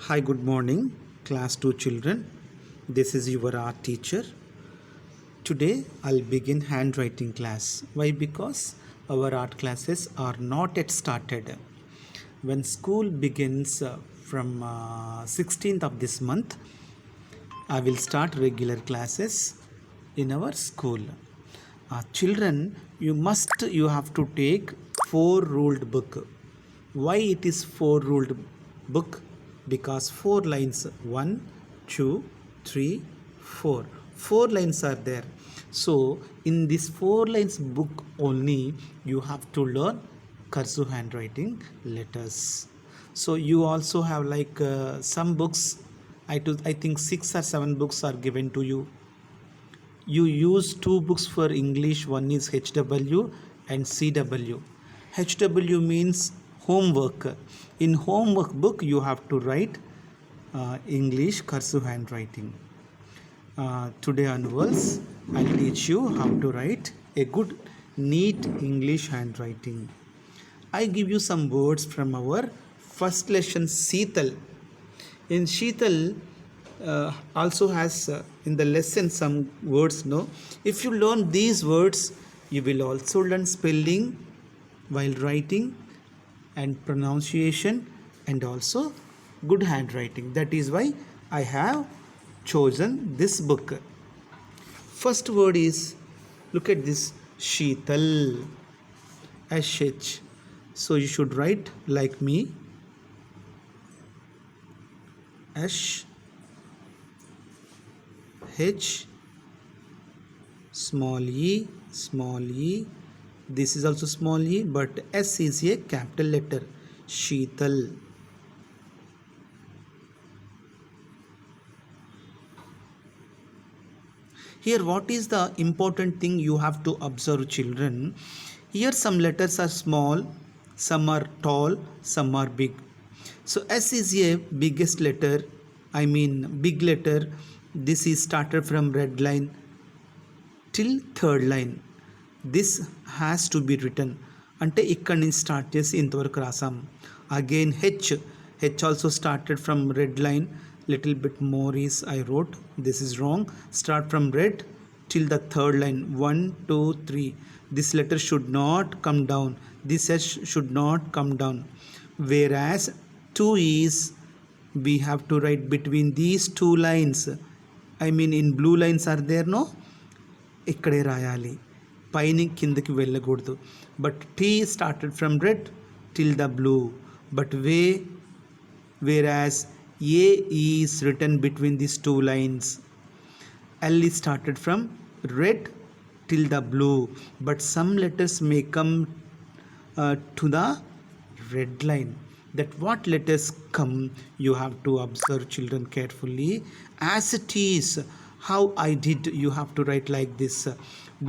Hi, good morning, class 2 children. This is your art teacher. Today I'll begin handwriting class. Why? Because our art classes are not yet started. When school begins from 16th of this month, I will start regular classes in our school. Children, you have to take four ruled book. Why it is four ruled book? Because four lines, one, two, three, four. Four lines are there. So in this four lines book only you have to learn cursive handwriting letters. So you also have like some books. I think 6 or 7 books are given to you. You use two books for English. One is HW and CW. HW means homework. In homework book you have to write English cursive handwriting. Today onwards I'll teach you how to write a good neat English handwriting. I give you some words from our first lesson Sheetal. In Sheetal also has in the lesson some words. No, if you learn these words, you will also learn spelling while writing and pronunciation and also good handwriting. That is why I have chosen this book. First word is, look at this, Sheetal, SH. So you should write like me, SH, small e, small e. This is also small e, but S is a capital letter. Sheetal. Here, what is the important thing you have to observe, children? Here, some letters are small, some are tall, some are big. So, S is a biggest letter, big letter. This is started from red line till third line. This has to be written. అంటే ఇక్కడి నుంచి start చేసి ఇంతవరకు రాసాం. Again H also started from red line. Little bit more is I wrote. This is wrong. Start from red till the third line. 1 2 3. This letter should not come down. This h should not come down. Whereas 2 is, we have to write between these two lines. In blue lines are there, no? ఇక్కడే రాయాలి, పైన కిందకి వెళ్ళకూడదు. But T started from red till the blue. But whereas A is written between these two lines. L is started from red till the blue, but some letters may come to the red line. That what letters come, you have to observe, children, carefully. As it is, how I did, you have to write like this.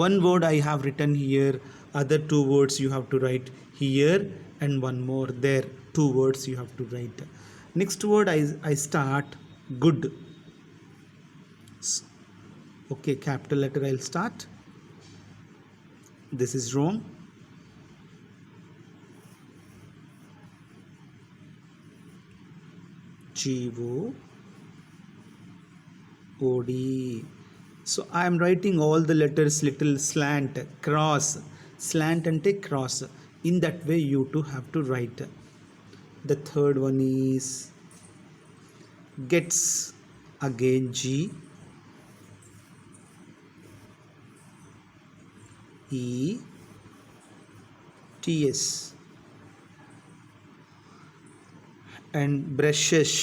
One word I have written here, other two words you have to write here, and one more there. Two words you have to write. Next word I start good. Okay, capital letter I'll start. This is wrong. GOD. So I am writing all the letters little slant, cross. Slant and take cross. In that way you too have to write. The third one is gets. Again G E T S. And brushes.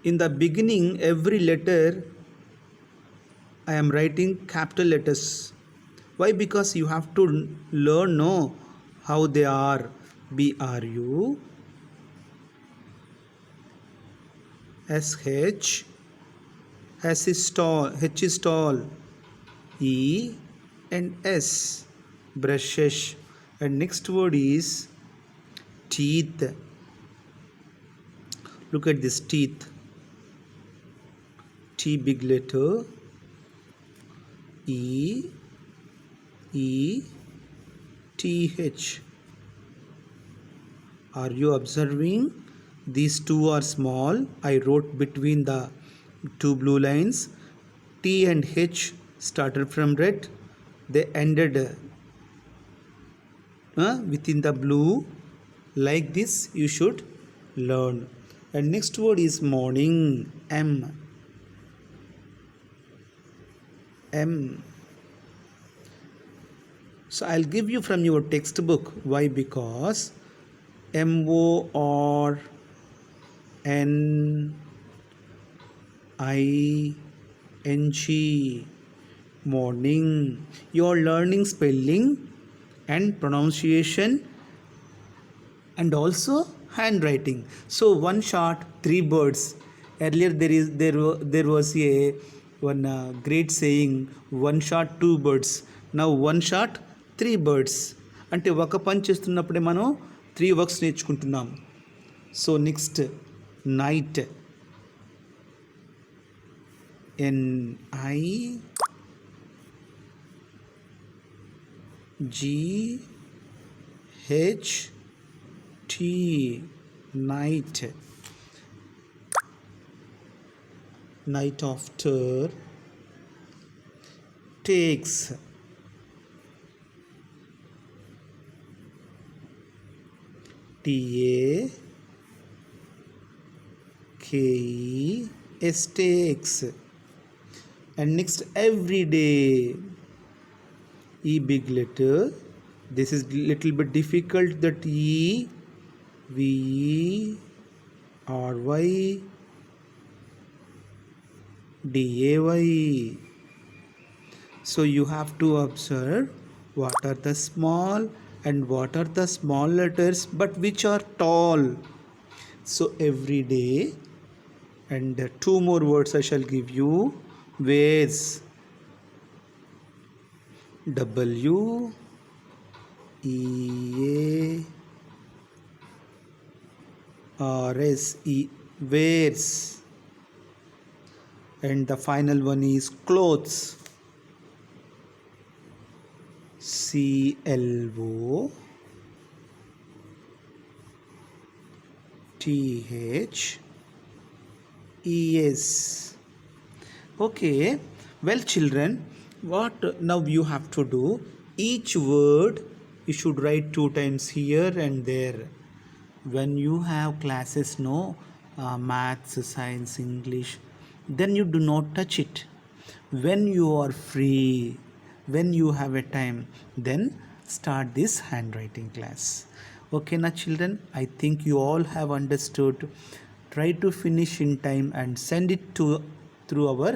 In the beginning, every letter I am writing capital letters. Why? Because you have to learn, know how they are. BRU, SH, S is tall, H is tall, E and S, brushes. And next word is teeth. Look at this, teeth. T big letter, E E T H. Are you observing? These two are small. I wrote between the two blue lines. T and H started from red. They ended within the blue. Like this you should learn. And next word is morning. M. So I'll give you from your textbook. Why? Because MORNING, morning. You're learning spelling and pronunciation and also handwriting. So one shot, three birds. Earlier there was a one great saying, one shot, two birds. Now one shot, three birds. అంటే ఒక పని చేస్తున్నప్పుడే మనం three works నేర్చుకుంటున్నాం. So next night. NIGHT, night. Night after. Takes. TAKES, takes. And next every day. E big letter. This is little bit difficult, that E, V, R, Y, D, A, Y. So you have to observe what are the small and what are the small letters but which are tall. So every day. And two more words I shall give you. Ways. WEARS, wears. And the final one is clothes. CLOTHES. Okay, well children, what now you have to do? Each word you should write 2 times here and there. When you have classes, maths, science, English, then you do not touch it. When you are free, when you have a time, then start this handwriting class. Okay na children, I think you all have understood. Try to finish in time and send it through our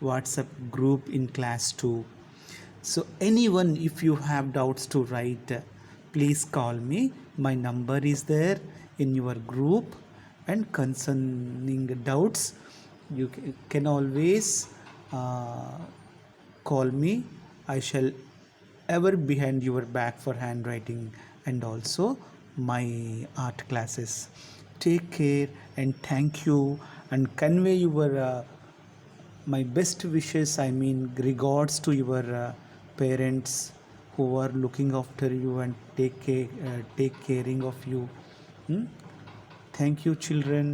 WhatsApp group in class 2. So anyone, if you have doubts to write, please call me. My number is there in your group, and concerning doubts you can always call me. I shall ever behind your back for handwriting and also my art classes. Take care and thank you, and convey your my best wishes, I mean regards to your parents who are looking after you and take caring of you. Thank you children.